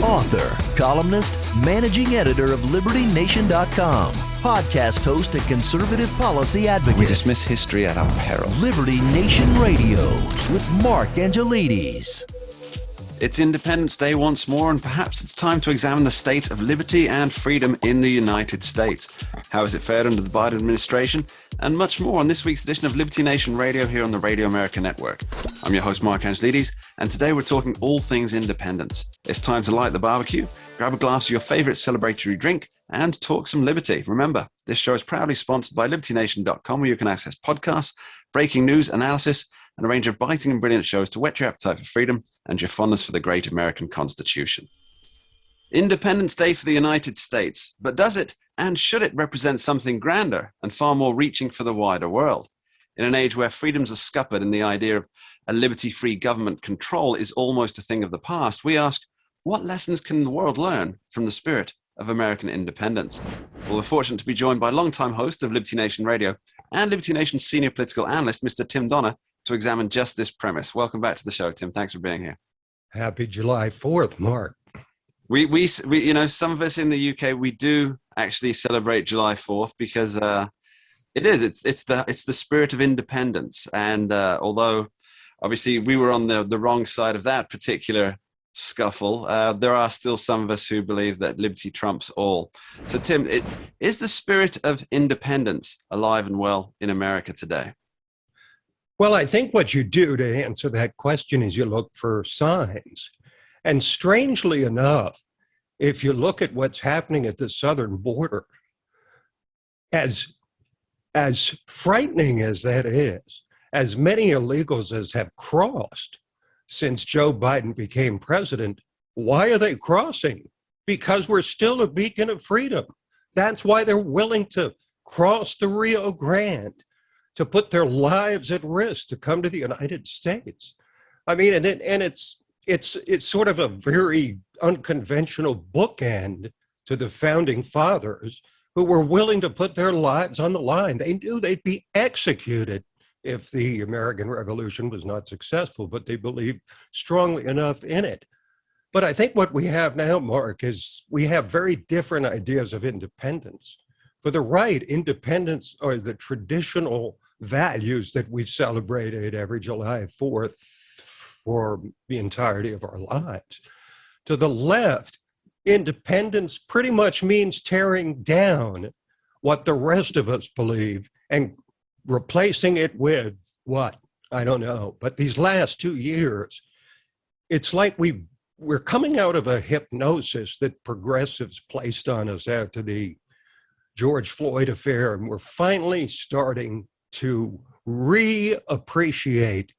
author, columnist, managing editor of LibertyNation.com, podcast host and conservative policy advocate. We dismiss history at our peril. Liberty Nation Radio with Mark Angelides. It's Independence Day once more, and perhaps it's time to examine the state of liberty and freedom in the United States. How has it fared under the Biden administration? And much more on this week's edition of Liberty Nation Radio here on the Radio America Network. I'm your host, Mark Angelides, and today we're talking all things independence. It's time to light the barbecue, grab a glass of your favorite celebratory drink, and talk some liberty. Remember, this show is proudly sponsored by LibertyNation.com, where you can access podcasts, breaking news, analysis, and a range of biting and brilliant shows to whet your appetite for freedom and your fondness for the great American Constitution. Independence Day for the United States, but does it and should it represent something grander and far more reaching for the wider world? In an age where freedoms are scuppered and the idea of a liberty-free government control is almost a thing of the past, we ask, what lessons can the world learn from the spirit of American independence? Well, we're fortunate to be joined by longtime host of Liberty Nation Radio and Liberty Nation's senior political analyst, Mr. Tim Donner, to examine just this premise. Welcome back to the show, Tim. Thanks for being here. Happy July 4th, Mark. We you know, some of us in the UK, we do actually celebrate July 4th because it's the spirit of independence. And although obviously we were on the wrong side of that particular scuffle, there are still some of us who believe that liberty trumps all. So Tim, is the spirit of independence alive and well in America today? Well, I think what you do to answer that question is you look for signs. And strangely enough, if you look at what's happening at the southern border, as frightening as that is, as many illegals as have crossed since Joe Biden became president, why are they crossing? Because we're still a beacon of freedom. That's why they're willing to cross the Rio Grande, to put their lives at risk to come to the United States. I mean, and it's sort of a very unconventional bookend to the founding fathers who were willing to put their lives on the line. They knew they'd be executed if the American Revolution was not successful, but they believed strongly enough in it. But I think what we have now, Mark, is we have very different ideas of independence. For the right, independence are the traditional values that we've celebrated every July 4th for the entirety of our lives. To the left, independence pretty much means tearing down what the rest of us believe and replacing it with what? I don't know. But these last 2 years, it's like we're coming out of a hypnosis that progressives placed on us after the George Floyd affair, and we're finally starting to reappreciate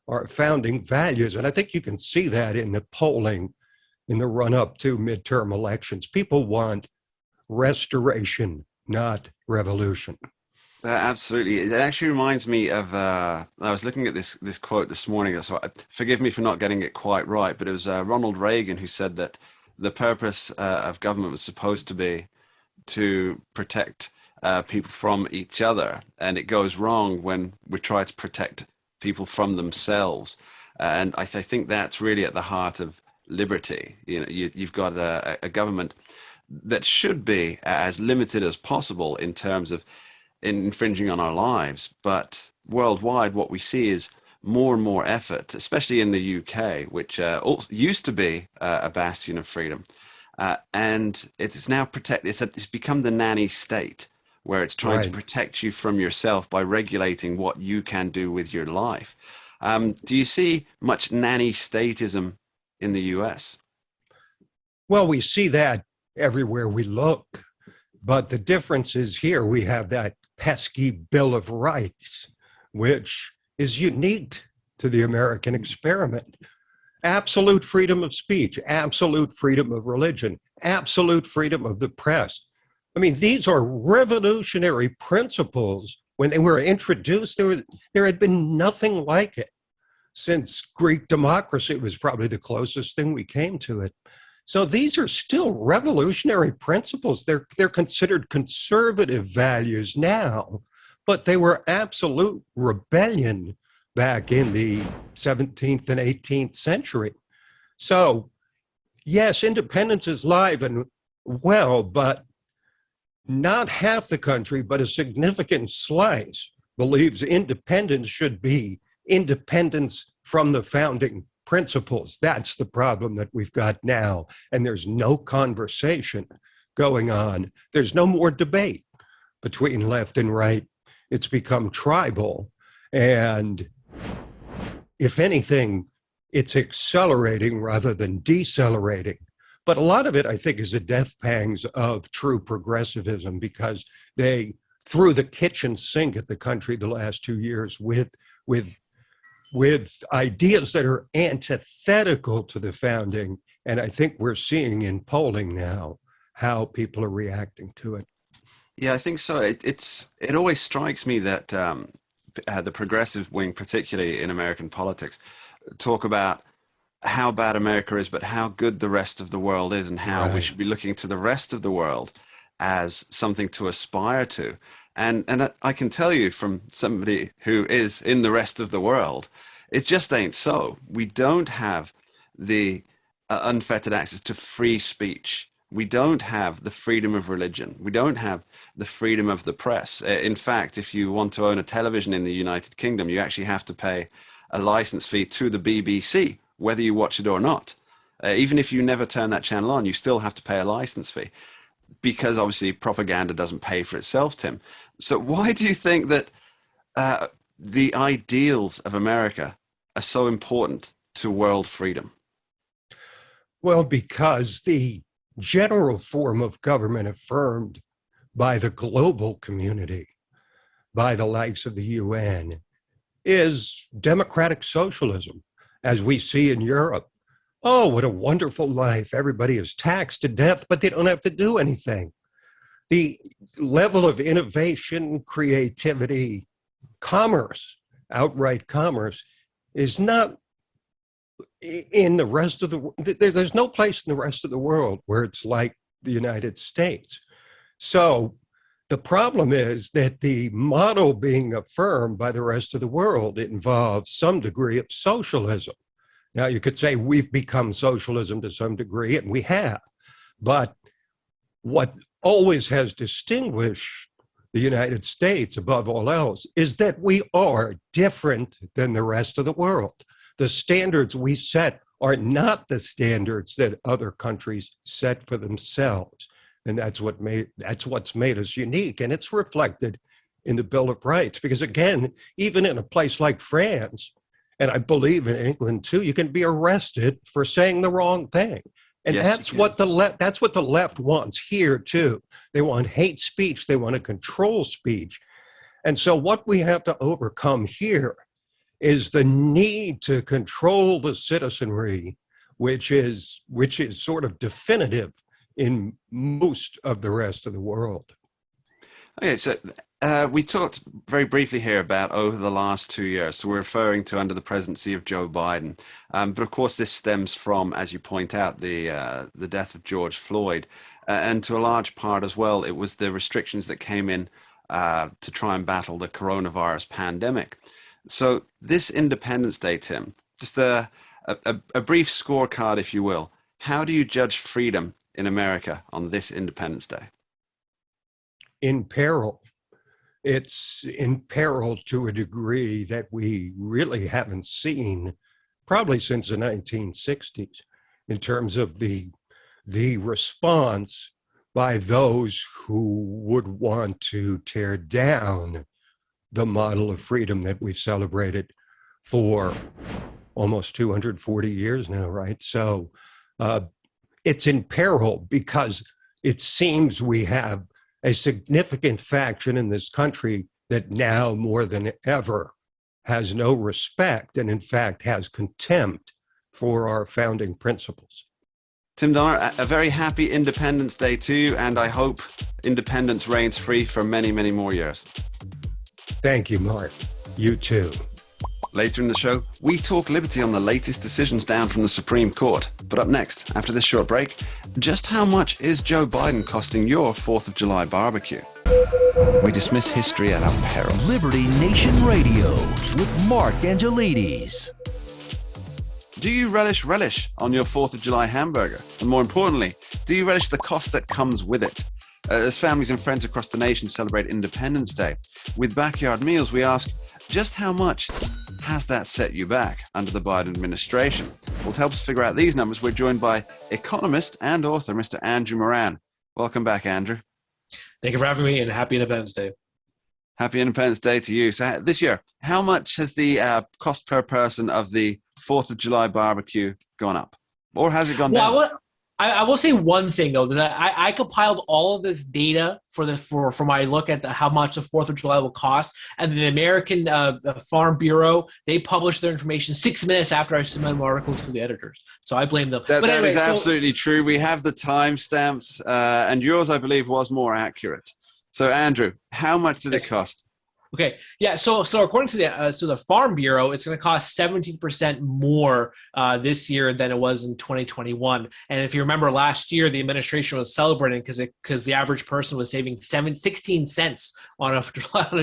our founding values. And I think you can see that in the polling in the run-up to midterm elections. People want restoration, not revolution. Absolutely. It actually reminds me of, I was looking at this quote this morning, so forgive me for not getting it quite right, but it was Ronald Reagan who said that the purpose of government was supposed to be to protect people from each other, and it goes wrong when we try to protect people from themselves. And I think that's really at the heart of liberty. You know, you've got a government that should be as limited as possible in terms of infringing on our lives, but worldwide what we see is more and more effort, especially in the UK, which used to be a bastion of freedom. And it's now it's become the nanny state, where it's trying to protect you from yourself by regulating what you can do with your life. Do you see much nanny statism in the US? Well, we see that everywhere we look. But the difference is here we have that pesky Bill of Rights, which is unique to the American experiment. Absolute freedom of speech, absolute freedom of religion, absolute freedom of the press. I mean, these are revolutionary principles. When they were introduced, there had been nothing like it. Since Greek democracy, it was probably the closest thing we came to it. So these are still revolutionary principles. They're considered conservative values now, but they were absolute rebellion back in the 17th and 18th century. So Yes, independence is live and well, but not half the country, but a significant slice believes independence should be independence from the founding principles. That's the problem that we've got now. And there's no conversation going on. There's no more debate between left and right. It's become tribal. And if anything, it's accelerating rather than decelerating. But a lot of it, I think, is the death pangs of true progressivism, because they threw the kitchen sink at the country the last 2 years with ideas that are antithetical to the founding. And I think we're seeing in polling now how people are reacting to it. Yeah, I think so. It always strikes me that the progressive wing, particularly in American politics, talk about how bad America is, but how good the rest of the world is, and how we should be looking to the rest of the world as something to aspire to. And I can tell you from somebody who is in the rest of the world, it just ain't so. We don't have the unfettered access to free speech. We don't have the freedom of religion. We don't have the freedom of the press. In fact, if you want to own a television in the United Kingdom, you actually have to pay a license fee to the BBC, whether you watch it or not. Even if you never turn that channel on, you still have to pay a license fee, because obviously propaganda doesn't pay for itself, Tim. So why do you think that the ideals of America are so important to world freedom? Well, because the general form of government affirmed by the global community, by the likes of the UN, is democratic socialism, as we see in Europe. Oh, what a wonderful life. Everybody is taxed to death, but they don't have to do anything. The level of innovation, creativity, commerce, outright commerce, is not in the rest of the world. There's no place in the rest of the world where it's like the United States. So the problem is that the model being affirmed by the rest of the world involves some degree of socialism. Now, you could say we've become socialism to some degree, and we have. But what always has distinguished the United States above all else is that we are different than the rest of the world. The standards we set are not the standards that other countries set for themselves. And that's what's made us unique. And it's reflected in the Bill of Rights. Because again, even in a place like France, and I believe in England too, you can be arrested for saying the wrong thing. And yes, that's what the left wants here too. They want hate speech. They want to control speech. And so what we have to overcome here is the need to control the citizenry, which is sort of definitive in most of the rest of the world. Okay, so we talked very briefly here about over the last 2 years. So we're referring to under the presidency of Joe Biden. But of course, this stems from, as you point out, the death of George Floyd. And to a large part as well, it was the restrictions that came in to try and battle the coronavirus pandemic. So this Independence Day, Tim, just a brief scorecard, if you will. How do you judge freedom in America on this Independence Day? In peril. It's in peril to a degree that we really haven't seen probably since the 1960s in terms of the response by those who would want to tear down the model of freedom that we've celebrated for almost 240 years now, right? So it's in peril because it seems we have a significant faction in this country that now more than ever has no respect and in fact has contempt for our founding principles. Tim Donner, a very happy Independence Day to you, and I hope independence reigns free for many, many more years. Thank you, Mark. You too. Later in the show, we talk liberty on the latest decisions down from the Supreme Court. But up next, after this short break, just how much is Joe Biden costing your 4th of July barbecue? We dismiss history at our peril. Liberty Nation Radio with Mark Angelides. Do you relish on your 4th of July hamburger? And more importantly, do you relish the cost that comes with it? As families and friends across the nation celebrate Independence Day, with backyard meals, we ask, just how much has that set you back under the Biden administration? Well, to help us figure out these numbers, we're joined by economist and author, Mr. Andrew Moran. Welcome back, Andrew. Thank you for having me, and happy Independence Day. Happy Independence Day to you. So this year, how much has the cost per person of the 4th of July barbecue gone up? Or has it gone down? Well, I will say one thing, though, that I compiled all of this data for my look at how much the 4th of July will cost. And the American Farm Bureau, they published their information 6 minutes after I submitted my article to the editors. So I blame them. That is absolutely true. We have the timestamps, and yours, I believe, was more accurate. So, Andrew, how much did it cost? Okay, yeah. So according to the Farm Bureau, it's going to cost 17% more this year than it was in 2021. And if you remember last year, the administration was celebrating because the average person was saving 16 cents on a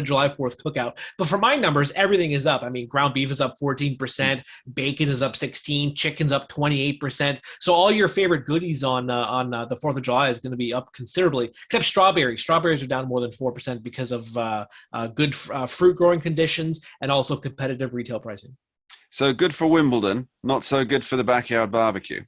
July 4th cookout. But for my numbers, everything is up. I mean, ground beef is up 14%, bacon is up 16%, chicken's up 28%. So all your favorite goodies on the 4th of July is going to be up considerably, except strawberries. Strawberries are down more than 4% because of good fruit growing conditions and also competitive retail pricing. So good for Wimbledon, not so good for the backyard barbecue.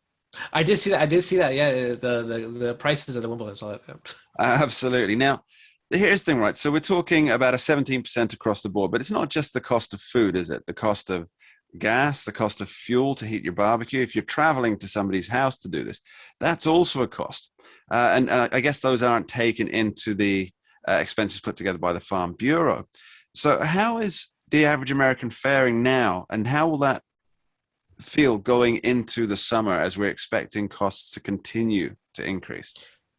I did see that. Yeah, the prices of the Wimbledon. Saw that. Absolutely. Now, here's the thing, right? So we're talking about a 17% across the board, but it's not just the cost of food, is it? The cost of gas, the cost of fuel to heat your barbecue. If you're traveling to somebody's house to do this, that's also a cost. And I guess those aren't taken into the expenses put together by the Farm Bureau. So how is the average American faring now, and how will that feel going into the summer as we're expecting costs to continue to increase?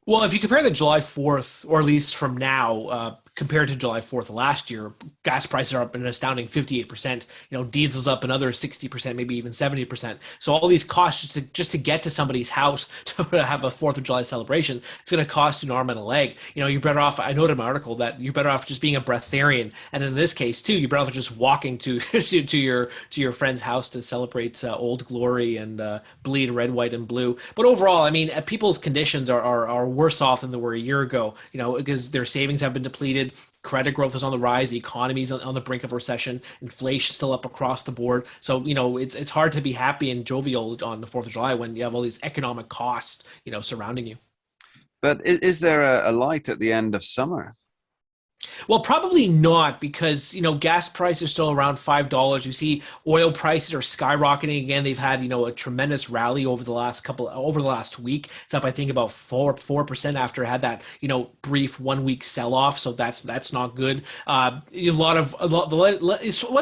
Well, if you compare the July 4th, or at least from now, compared to July 4th last year, gas prices are up an astounding 58%. Diesel's up another 60%, maybe even 70%. So all these costs just to get to somebody's house to have a 4th of July celebration, it's going to cost you an arm and a leg. You're better off. I noted in my article that you're better off just being a breatharian, and in this case too, you're better off just walking to your friend's house to celebrate Old Glory and bleed red, white, and blue. But overall, I mean, people's conditions are worse off than they were a year ago. Because their savings have been depleted. Credit growth is on the rise. The economy is on the brink of recession. Inflation still up across the board. So, it's hard to be happy and jovial on the 4th of July when you have all these economic costs, surrounding you. But is there a light at the end of summer? Well, probably not, because, gas prices are still around $5. You see oil prices are skyrocketing again. They've had, a tremendous rally over the last week. It's up, I think, about 4% after it had that, brief 1 week sell off. So that's not good. What's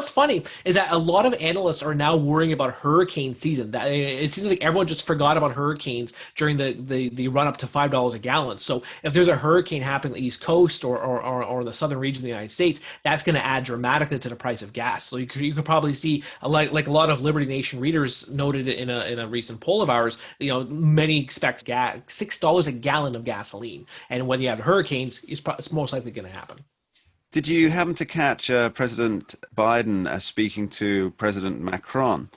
funny is that a lot of analysts are now worrying about hurricane season. That it seems like everyone just forgot about hurricanes during the run up to $5 a gallon. So if there's a hurricane happening on the East Coast or the southern region of the United States, that's going to add dramatically to the price of gas. So you could probably see, like a lot of Liberty Nation readers noted in a recent poll of ours, many expect $6 a gallon of gasoline, and when you have hurricanes, it's most likely going to happen. Did you happen to catch President Biden speaking to President Macron,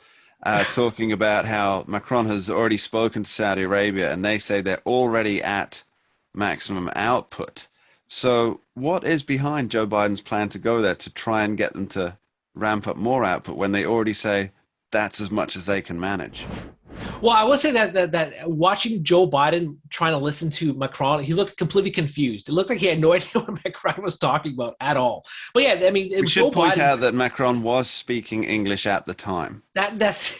talking about how Macron has already spoken to Saudi Arabia, and they say they're already at maximum output? So what is behind Joe Biden's plan to go there to try and get them to ramp up more output when they already say that's as much as they can manage? Well, I would say that watching Joe Biden trying to listen to Macron, he looked completely confused. It looked like he had no idea what Macron was talking about at all. But yeah, I mean, we should point out that Macron was speaking English at the time. That's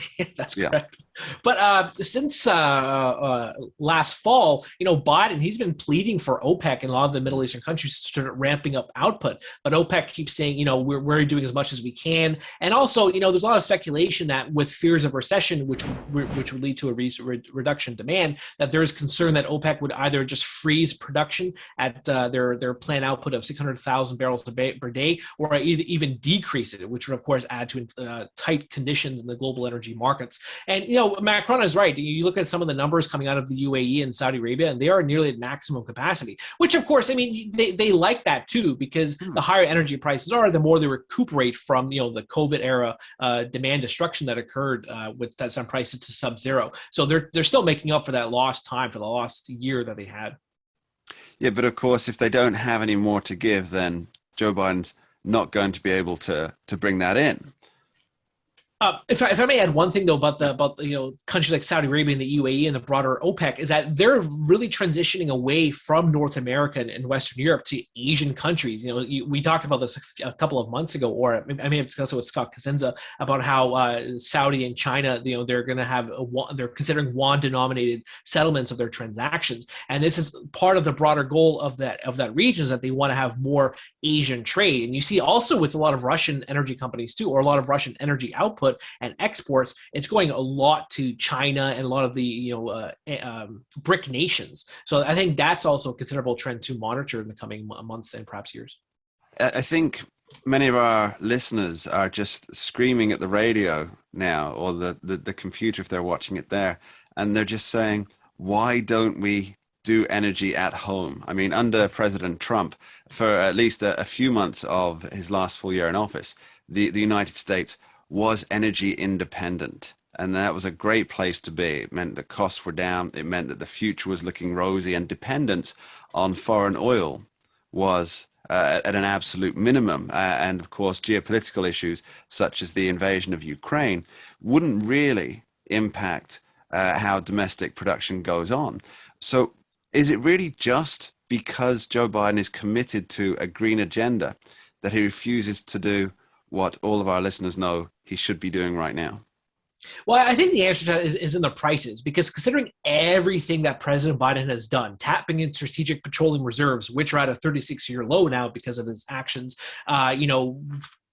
correct. But since last fall, Biden, he's been pleading for OPEC and a lot of the Middle Eastern countries to start ramping up output. But OPEC keeps saying, we're doing as much as we can. And also, there's a lot of speculation that with fears of recession, which would lead lead to a reduction in demand, that there is concern that OPEC would either just freeze production at their planned output of 600,000 barrels per day, or even decrease it, which would of course add to tight conditions in the global energy markets. And Macron is right. You look at some of the numbers coming out of the UAE and Saudi Arabia, and they are nearly at maximum capacity. Which of course, I mean, they like that too, because the higher energy prices are, the more they recuperate from the COVID era demand destruction that occurred with that some prices to sub-zero. So they're still making up for that lost time, for the lost year that they had. Yeah, but of course, if they don't have any more to give, then Joe Biden's not going to be able to bring that in. If I may add one thing though about countries like Saudi Arabia and the UAE and the broader OPEC, is that they're really transitioning away from North America and Western Europe to Asian countries. We talked about this a couple of months ago, or I may have discussed it with Scott Kazenza, about how Saudi and China, they're going to have they're considering yuan-denominated settlements of their transactions, and this is part of the broader goal of that region, is that they want to have more Asian trade. And you see also with a lot of Russian energy companies too, or a lot of Russian energy output and exports, it's going a lot to China and a lot of the BRIC nations. So I think that's also a considerable trend to monitor in the coming months and perhaps years. I think many of our listeners are just screaming at the radio now, or the computer if they're watching it there, and they're just saying, why don't we do energy at home? I mean, under President Trump, for at least a few months of his last full year in office, the United States was energy independent. And that was a great place to be. It meant that costs were down. It meant that the future was looking rosy, and dependence on foreign oil was at an absolute minimum. And of course, geopolitical issues such as the invasion of Ukraine wouldn't really impact how domestic production goes on. So is it really just because Joe Biden is committed to a green agenda that he refuses to do what all of our listeners know he should be doing right now? Well, I think the answer to that is in the prices, because considering everything that President Biden has done, tapping into strategic petroleum reserves, which are at a 36-year low now because of his actions,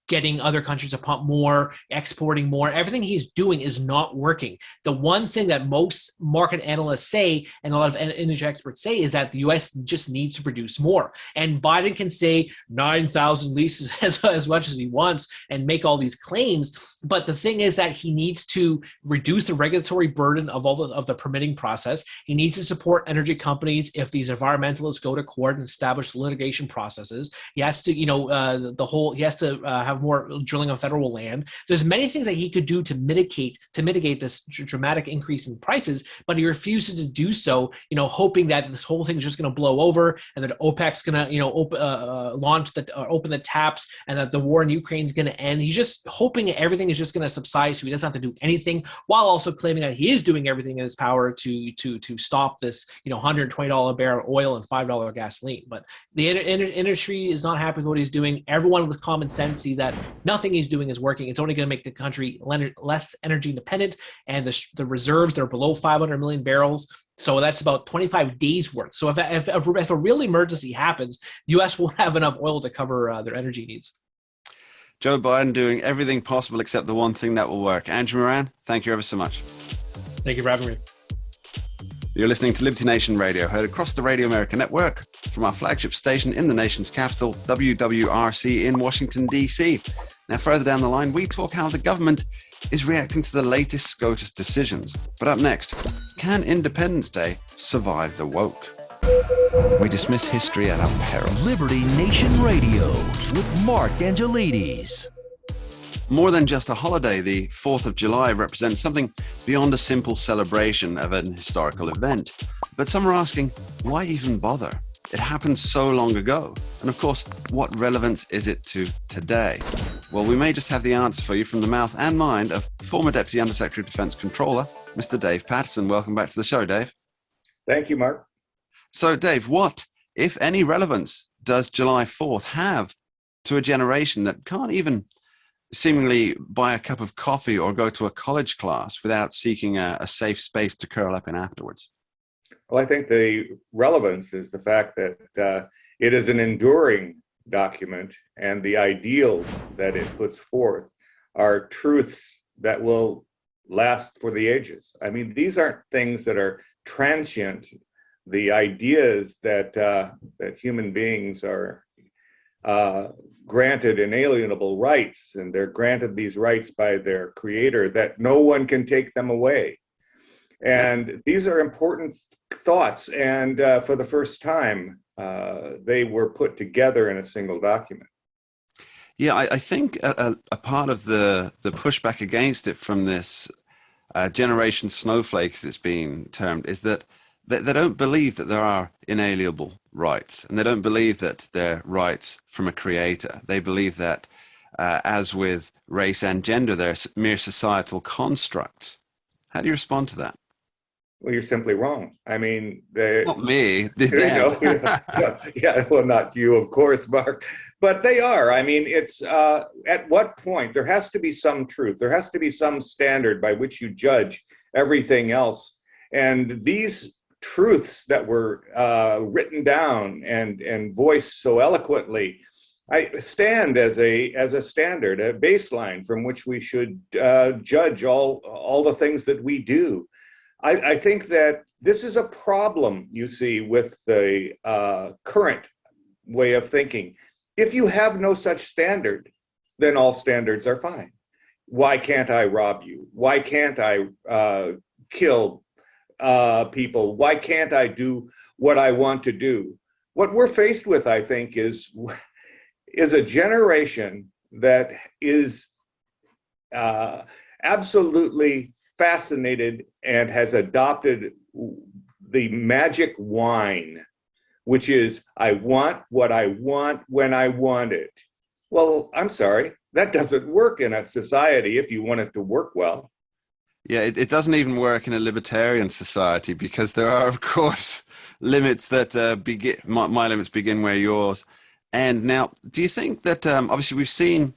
getting other countries to pump more, exporting more, everything he's doing is not working. The one thing that most market analysts say, and a lot of energy experts say, is that the U.S. just needs to produce more. And Biden can say 9,000 leases as much as he wants and make all these claims. But the thing is that he needs to reduce the regulatory burden of of the permitting process. He needs to support energy companies if these environmentalists go to court and establish litigation processes. He has to, he has to have more drilling on federal land. There's many things that he could do to mitigate this dramatic increase in prices, but he refuses to do so, hoping that this whole thing is just going to blow over and that OPEC's going to, open the taps, and that the war in Ukraine is going to end. He's just hoping everything is just going to subside so he doesn't have to do anything, while also claiming that he is doing everything in his power to stop this, $120 a barrel oil and $5 gasoline. But the industry is not happy with what he's doing. Everyone with common sense sees that nothing he's doing is working. It's only going to make the country less energy dependent, and the reserves, they're below 500 million barrels. So that's about 25 days worth. So if a real emergency happens, the U.S. won't have enough oil to cover their energy needs. Joe Biden doing everything possible except the one thing that will work. Andrew Moran, thank you ever so much. Thank you for having me. You're listening to Liberty Nation Radio, heard across the Radio America network from our flagship station in the nation's capital, WWRC in Washington, D.C. Now, further down the line, we talk how the government is reacting to the latest SCOTUS decisions. But up next, can Independence Day survive the woke? We dismiss history at our peril. Liberty Nation Radio with Mark Angelides. More than just a holiday, the 4th of July represents something beyond a simple celebration of an historical event. But some are asking, why even bother? It happened so long ago. And of course, what relevance is it to today? Well, we may just have the answer for you from the mouth and mind of former Deputy Undersecretary of Defense Controller, Mr. Dave Patterson. Welcome back to the show, Dave. Thank you, Mark. So, Dave, what, if any, relevance does July 4th have to a generation that can't even seemingly buy a cup of coffee or go to a college class without seeking a safe space to curl up in afterwards? Well, I think the relevance is the fact that it is an enduring document, and the ideals that it puts forth are truths that will last for the ages. I mean, these aren't things that are transient. The ideas that that human beings are granted inalienable rights, and they're granted these rights by their creator, that no one can take them away. And these are important thoughts, and for the first time, they were put together in a single document. Yeah, I think a part of the pushback against it from this generation snowflakes, it's being termed, is that they don't believe that there are inalienable rights, and they don't believe that they're rights from a creator. They believe that, as with race and gender, they're mere societal constructs. How do you respond to that? Well, you're simply wrong. I mean, Not me. yeah, well, not you, of course, Mark, but they are. I mean, it's at what point there has to be some truth. There has to be some standard by which you judge everything else. And these truths that were written down and voiced so eloquently, I stand as a standard, a baseline from which we should judge all the things that we do. I think that this is a problem, you see, with the current way of thinking. If you have no such standard, then all standards are fine. Why can't I rob you? Why can't I kill people? Why can't I do what I want to do? What we're faced with, I think, is a generation that is absolutely fascinated and has adopted the magic wine, which is, I want what I want when I want it. Well, I'm sorry, that doesn't work in a society if you want it to work well. Yeah, it doesn't even work in a libertarian society, because there are, of course, limits that begin. My limits begin where yours end. Now, do you think that obviously we've seen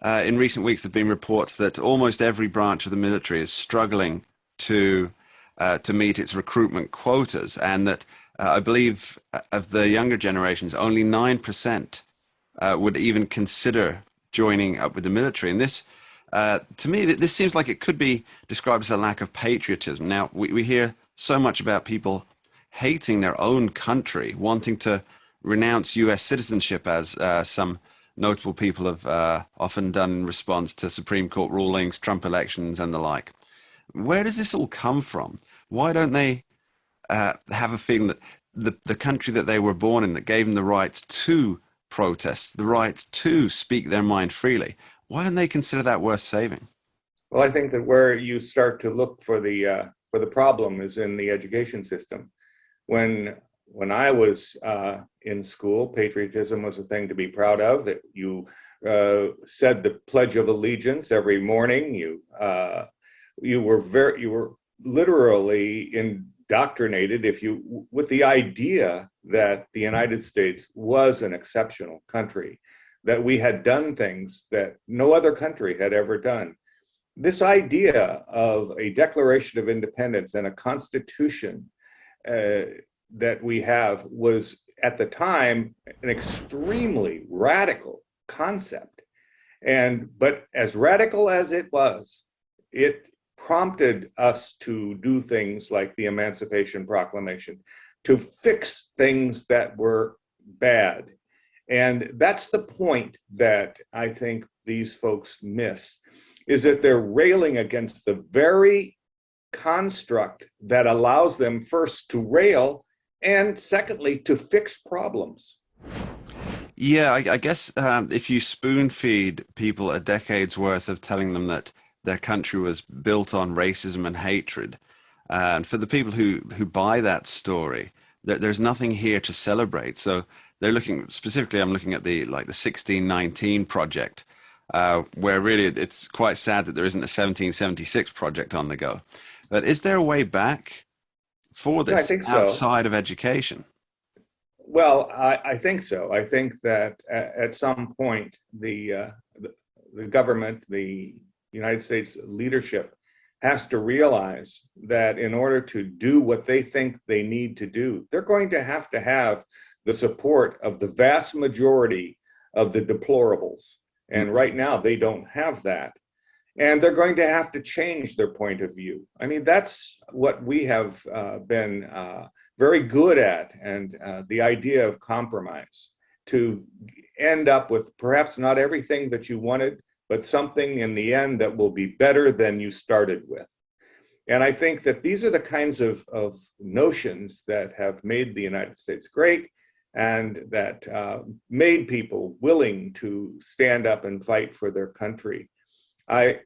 in recent weeks there have been reports that almost every branch of the military is struggling to meet its recruitment quotas, and that I believe of the younger generations, only 9% would even consider joining up with the military. And this, to me, this seems like it could be described as a lack of patriotism. Now, we hear so much about people hating their own country, wanting to renounce U.S. citizenship, as some notable people have often done in response to Supreme Court rulings, Trump elections, and the like. Where does this all come from? Why don't they have a feeling that the country that they were born in, that gave them the rights to protest, the rights to speak their mind freely, why don't they consider that worth saving? Well, I think that where you start to look for the problem is in the education system. When I was in school, patriotism was a thing to be proud of. That you said the Pledge of Allegiance every morning. You were literally indoctrinated with the idea that the United States was an exceptional country, that we had done things that no other country had ever done. This idea of a Declaration of Independence and a Constitution that we have was, at the time, an extremely radical concept. But as radical as it was, it prompted us to do things like the Emancipation Proclamation, to fix things that were bad. And that's the point that I think these folks miss, is that they're railing against the very construct that allows them, first, to rail, and secondly, to fix problems. Yeah, I guess if you spoon feed people a decade's worth of telling them that their country was built on racism and hatred, and for the people who buy that story, there's nothing here to celebrate. So they're looking, specifically, I'm looking at the 1619 project, where really it's quite sad that there isn't a 1776 project on the go. But is there a way back for this, I think so, outside of education? Well, I think so. I think that at some point, the government, the United States leadership, has to realize that in order to do what they think they need to do, they're going to have the support of the vast majority of the deplorables. And right now, they don't have that. And they're going to have to change their point of view. I mean, that's what we have been very good at, and the idea of compromise to end up with perhaps not everything that you wanted, but something in the end that will be better than you started with. And I think that these are the kinds of notions that have made the United States great, and that made people willing to stand up and fight for their country. I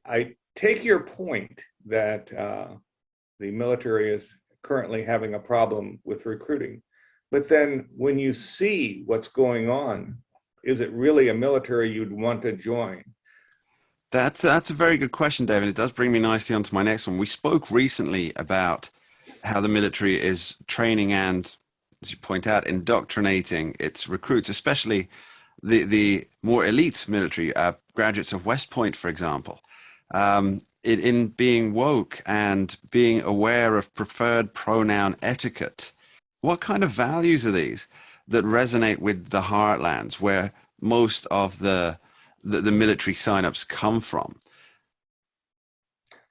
take your point that the military is currently having a problem with recruiting, but then when you see what's going on, is it really a military you'd want to join? That's a very good question, David. It does bring me nicely onto my next one. We spoke recently about how the military is training and, as you point out, indoctrinating its recruits, especially the more elite military, graduates of West Point, for example, in being woke and being aware of preferred pronoun etiquette. What kind of values are these that resonate with the heartlands where most of the military signups come from?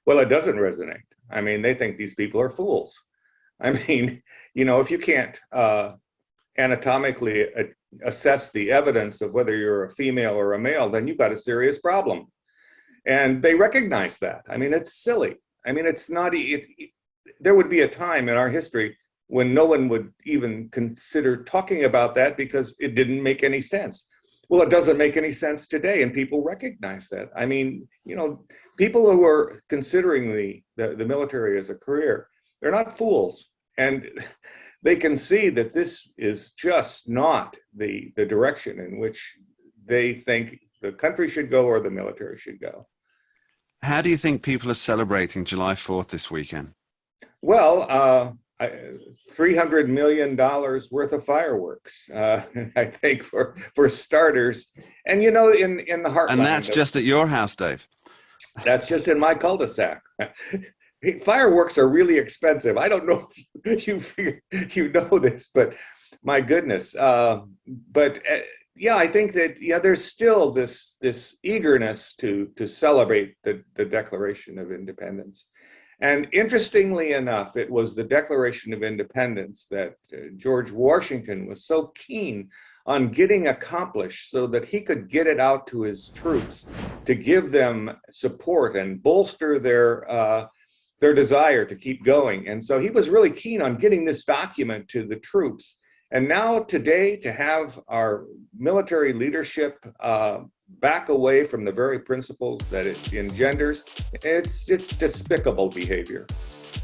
Well, it doesn't resonate. I mean, they think these people are fools. I mean, if you can't anatomically assess the evidence of whether you're a female or a male, then you've got a serious problem. And they recognize that. I mean, it's silly. I mean, it's not, there would be a time in our history when no one would even consider talking about that because it didn't make any sense. Well, it doesn't make any sense today, and people recognize that. I mean, people who are considering the military as a career, they're not fools, and they can see that this is just not the direction in which they think the country should go or the military should go. How do you think people are celebrating July 4th this weekend? Well, $300 million worth of fireworks, I think, for starters. And, in the heartland. And that's just at your house, Dave. That's just in my cul-de-sac. Fireworks are really expensive. I don't know if you know this, but my goodness. Yeah, I think that there's still this eagerness to celebrate the Declaration of Independence. And interestingly enough, it was the Declaration of Independence that George Washington was so keen on getting accomplished so that he could get it out to his troops to give them support and bolster their desire to keep going. And so he was really keen on getting this document to the troops. And now today, to have our military leadership back away from the very principles that it engenders, it's despicable behavior.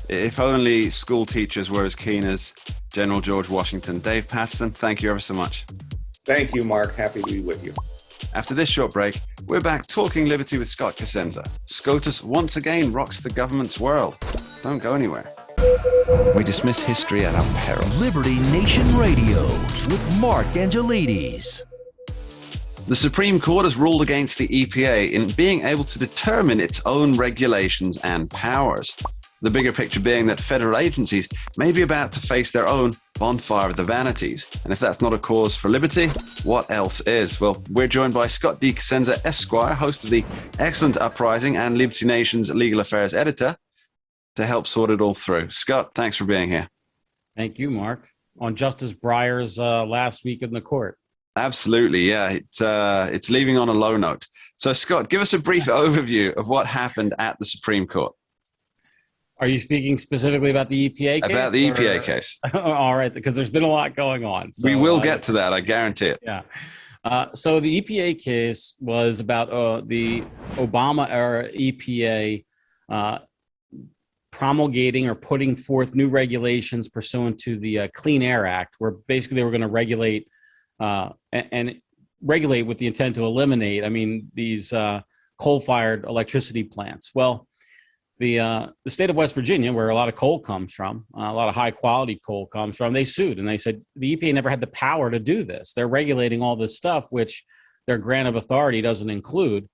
If only school teachers were as keen as General George Washington. Dave Patterson, thank you ever so much. Thank you, Mark. Happy to be with you. After this short break, we're back talking liberty with Scott Cosenza. SCOTUS once again rocks the government's world. Don't go anywhere. We dismiss history at our peril. Liberty Nation Radio with Mark Angelides. The Supreme Court has ruled against the EPA in being able to determine its own regulations and powers. The bigger picture being that federal agencies may be about to face their own bonfire of the vanities. And if that's not a cause for liberty, what else is? Well, we're joined by Scott D. Cosenza, Esquire, host of the excellent Uprising and Liberty Nation's legal affairs editor, to help sort it all through. Scott, thanks for being here. Thank you, Mark. On Justice Breyer's last week in the court. Absolutely, yeah. It's leaving on a low note. So, Scott, give us a brief overview of what happened at the Supreme Court. Are you speaking specifically about the EPA case? About the EPA case. All right, because there's been a lot going on. So, we will get to that, I guarantee it. Yeah. So the EPA case was about the Obama-era EPA promulgating or putting forth new regulations pursuant to the Clean Air Act, where basically they were going to regulate and regulate with the intent to eliminate, these coal-fired electricity plants. Well, the state of West Virginia, where a lot of coal comes from, a lot of high-quality coal comes from, they sued, and they said the EPA never had the power to do this. They're regulating all this stuff, which their grant of authority doesn't include,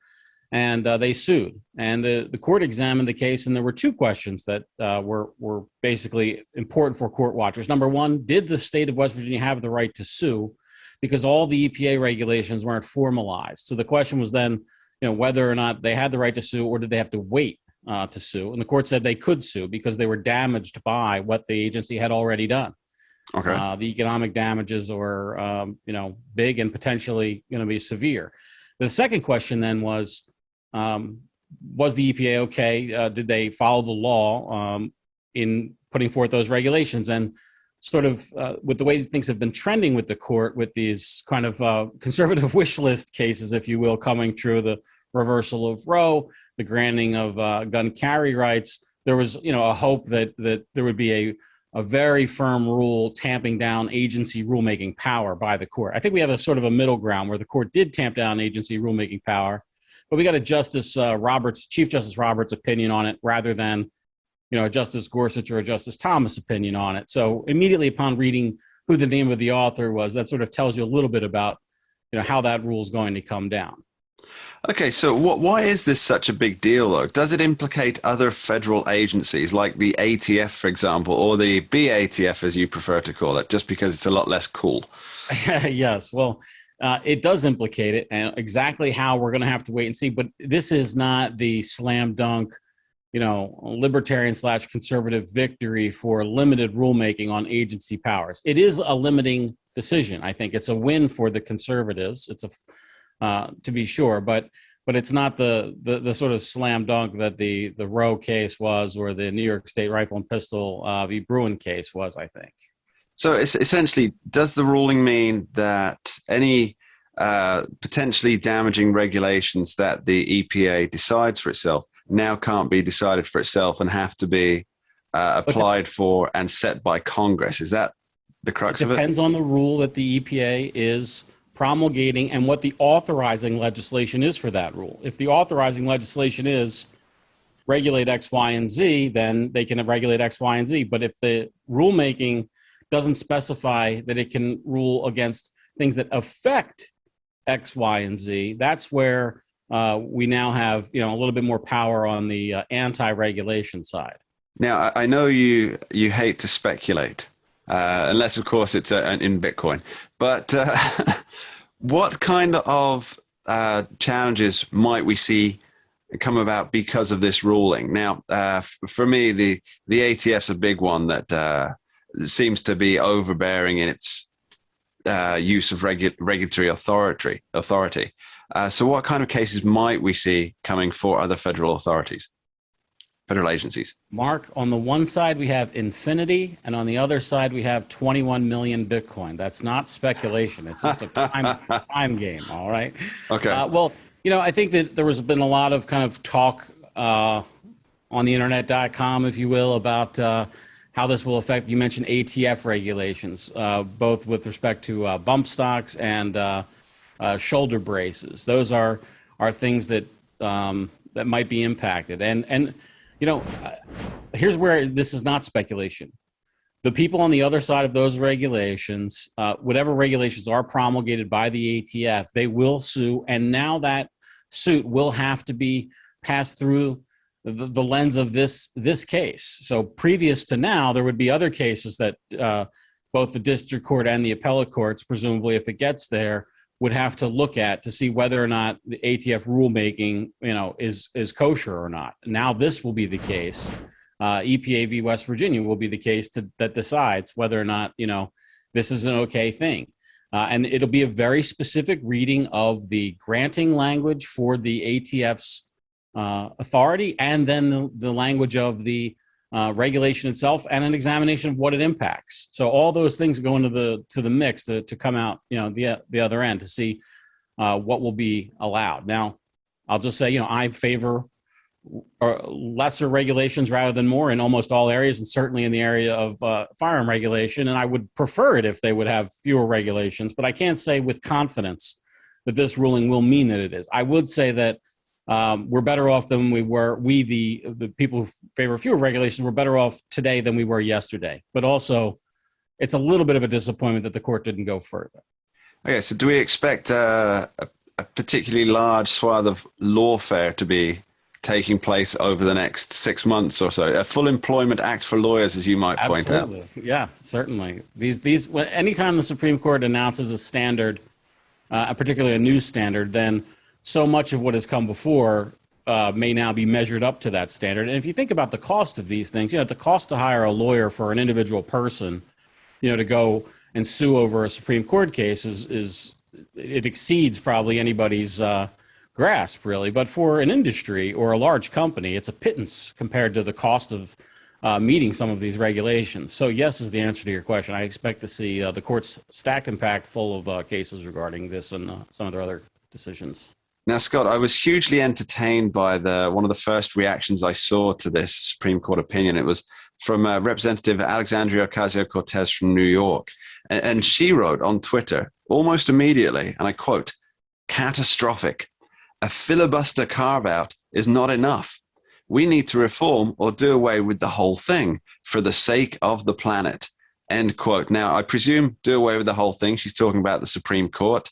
and they sued. And the court examined the case, and there were two questions that were basically important for court watchers. Number one, did the state of West Virginia have the right to sue? Because all the EPA regulations weren't formalized. So the question was then, whether or not they had the right to sue or did they have to wait to sue. And the court said they could sue because they were damaged by what the agency had already done. Okay. The economic damages were, big and potentially going to be severe. The second question then was the EPA okay? Did they follow the law in putting forth those regulations? And sort of with the way things have been trending with the court, with these kind of conservative wish list cases, if you will, coming through, the reversal of Roe, the granting of gun carry rights, there was, a hope that there would be a very firm rule tamping down agency rulemaking power by the court. I think we have a sort of a middle ground where the court did tamp down agency rulemaking power, but we got a Chief Justice Roberts opinion on it rather than, a Justice Gorsuch or a Justice Thomas opinion on it. So immediately upon reading who the name of the author was, that sort of tells you a little bit about, how that rule is going to come down. Okay, so why is this such a big deal, though? Does it implicate other federal agencies like the ATF, for example, or the BATF, as you prefer to call it, just because it's a lot less cool? Yes, well, it does implicate it, and exactly how we're going to have to wait and see. But this is not the slam dunk, libertarian / conservative victory for limited rulemaking on agency powers. It is a limiting decision. I think it's a win for the conservatives. It's to be sure, but it's not the sort of slam dunk that the Roe case was, or the New York State Rifle and Pistol v. Bruin case was, I think. So essentially, does the ruling mean that any potentially damaging regulations that the EPA decides for itself now can't be decided for itself and have to be applied for and set by Congress? Is that the crux of it? It depends on the rule that the EPA is promulgating and what the authorizing legislation is for that rule. If the authorizing legislation is regulate X, Y, and Z, then they can regulate X, Y, and Z. But if the rulemaking doesn't specify that it can rule against things that affect X, Y, and Z, that's where we now have a little bit more power on the anti-regulation side. Now, I know you hate to speculate, unless, of course, it's in Bitcoin. But what kind of challenges might we see come about because of this ruling? Now, for me, the ATF's a big one that seems to be overbearing in its use of regulatory authority. So what kind of cases might we see coming for other federal agencies? Mark, on the one side, we have infinity, and on the other side, we have 21 million Bitcoin. That's not speculation. It's just a time game, all right? Okay. Well, I think that there has been a lot of kind of talk on the internet.com, if you will, about how this will affect, you mentioned ATF regulations, both with respect to bump stocks and shoulder braces. Those are things that that might be impacted. And here's where this is not speculation. The people on the other side of those regulations, whatever regulations are promulgated by the ATF, they will sue. And now that suit will have to be passed through the lens of this case. So previous to now, there would be other cases that both the district court and the appellate courts, presumably if it gets there, would have to look at to see whether or not the ATF rulemaking, is kosher or not. Now this will be the case. EPA v. West Virginia will be the case that decides whether or not, this is an okay thing. And it'll be a very specific reading of the granting language for the ATF's authority, and then the language of the regulation itself, and an examination of what it impacts. So all those things go into the mix to come out, the other end to see what will be allowed. Now, I'll just say, I favor lesser regulations rather than more in almost all areas, and certainly in the area of firearm regulation. And I would prefer it if they would have fewer regulations, but I can't say with confidence that this ruling will mean that it is. I would say that we're better off than we were. The people who favor fewer regulations, we're better off today than we were yesterday. But also, it's a little bit of a disappointment that the court didn't go further. Okay, so do we expect a particularly large swath of lawfare to be taking place over the next 6 months or so? A full employment act for lawyers, as you might point out. Absolutely. Yeah, certainly. Anytime the Supreme Court announces a standard, particularly a new standard, then so much of what has come before may now be measured up to that standard. And if you think about the cost of these things, the cost to hire a lawyer for an individual person, to go and sue over a Supreme Court case is it exceeds probably anybody's grasp, really. But for an industry or a large company, it's a pittance compared to the cost of meeting some of these regulations. So yes is the answer to your question. I expect to see the courts stacked and packed full of cases regarding this and some of their other decisions. Now, Scott, I was hugely entertained by one of the first reactions I saw to this Supreme Court opinion. It was from Representative Alexandria Ocasio-Cortez from New York. And she wrote on Twitter almost immediately, and I quote, "Catastrophic. A filibuster carve-out is not enough. We need to reform or do away with the whole thing for the sake of the planet." End quote. Now, I presume do away with the whole thing. She's talking about the Supreme Court.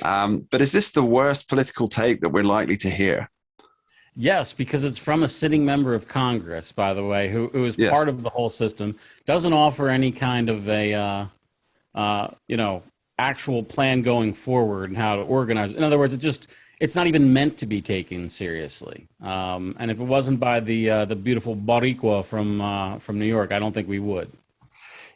But is this the worst political take that we're likely to hear? Yes, because it's from a sitting member of Congress, by the way, who is Yes. part of the whole system, doesn't offer any kind of a, actual plan going forward and how to organize. In other words, it's not even meant to be taken seriously. And if it wasn't by the beautiful Boricua from New York, I don't think we would.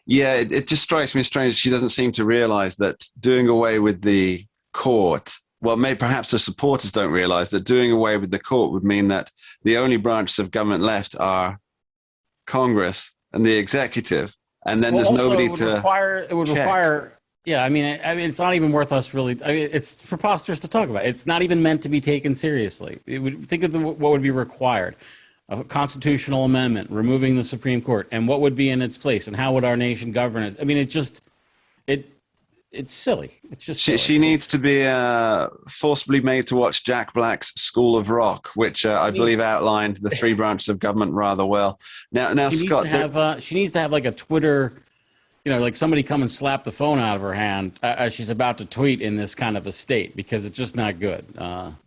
Yeah, it just strikes me as strange. She doesn't seem to realize that doing away with the court, well, maybe perhaps the supporters don't realize that doing away with the court would mean that the only branches of government left are Congress and the executive, and then there's nobody to require. It would check. require. Yeah, I mean, it's not even worth us really. I mean, it's preposterous to talk about. It's not even meant to be taken seriously. Think of what would be required: a constitutional amendment, removing the Supreme Court, and what would be in its place, and how would our nation govern it? I mean, it's silly. It's just silly. She needs to be forcibly made to watch Jack Black's School of Rock, which I believe outlined the three branches of government rather well. Now, she Scott, she needs to have like a Twitter, like somebody come and slap the phone out of her hand as she's about to tweet in this kind of a state, because it's just not good.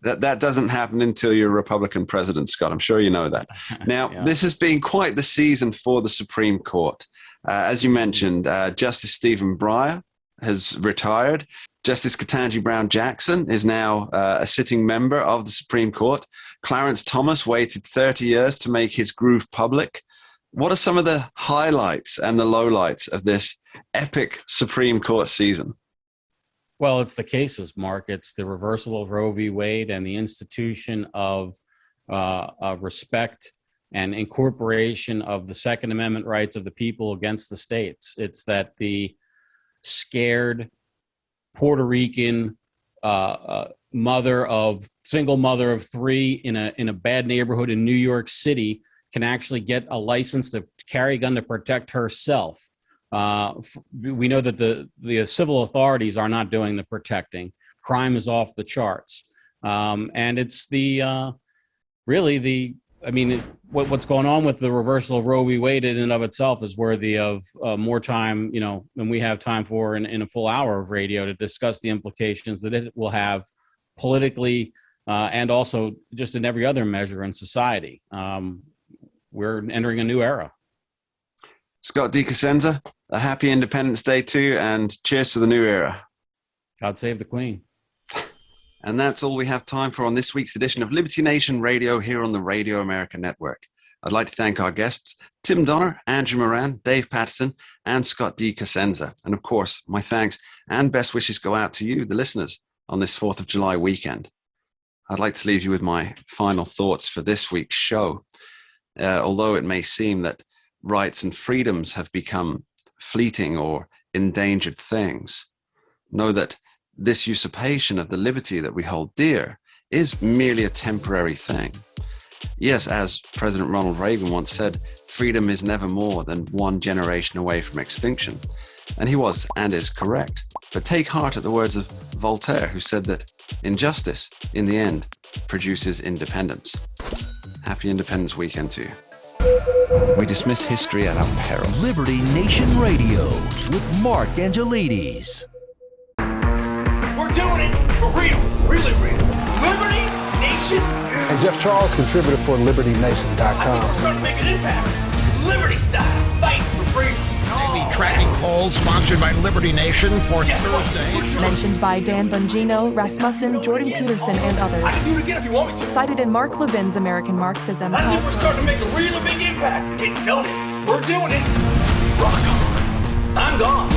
that doesn't happen until you're a Republican president, Scott. I'm sure you know that. Now, Yeah. This has been quite the season for the Supreme Court. As you mentioned, Justice Stephen Breyer has retired. Justice Ketanji Brown Jackson is now a sitting member of the Supreme Court. Clarence Thomas waited 30 years to make his groove public. What are some of the highlights and the lowlights of this epic Supreme Court season? Well, it's the cases, Mark. It's the reversal of Roe v. Wade and the institution of respect and incorporation of the Second Amendment rights of the people against the states. It's that the scared Puerto Rican single mother of three in a bad neighborhood in New York City can actually get a license to carry a gun to protect herself. We know that the civil authorities are not doing the protecting. Crime is off the charts, and it's what's going on with the reversal of Roe v. Wade in and of itself is worthy of more time, than we have time for in a full hour of radio to discuss the implications that it will have politically and also just in every other measure in society. We're entering a new era. Scott DiCosenza, a happy Independence Day too, and cheers to the new era. God save the Queen. And that's all we have time for on this week's edition of Liberty Nation Radio here on the Radio America Network. I'd like to thank our guests, Tim Donner, Andrew Moran, Dave Patterson, and Scott DiCosenza. And of course, my thanks and best wishes go out to you, the listeners, on this 4th of July weekend. I'd like to leave you with my final thoughts for this week's show. Although it may seem that rights and freedoms have become fleeting or endangered things, know that this usurpation of the liberty that we hold dear is merely a temporary thing. Yes, as President Ronald Reagan once said, freedom is never more than one generation away from extinction. And he was and is correct. But take heart at the words of Voltaire, who said that injustice, in the end, produces independence. Happy Independence Weekend to you. We dismiss history at our peril. Liberty Nation Radio with Mark Angelides. We're doing it for real, really real. Liberty Nation. And Jeff Charles, contributor for LibertyNation.com. I think we're starting to make an impact. Liberty style, fighting for freedom. The tracking poll sponsored by Liberty Nation for Thursday. Mentioned by Dan Bongino, Rasmussen, Jordan Peterson, and I can others. do it again if you want me to. Cited in Mark Levin's American Marxism. I think we're starting to make a really big impact. Get noticed. We're doing it. Rock on. I'm gone.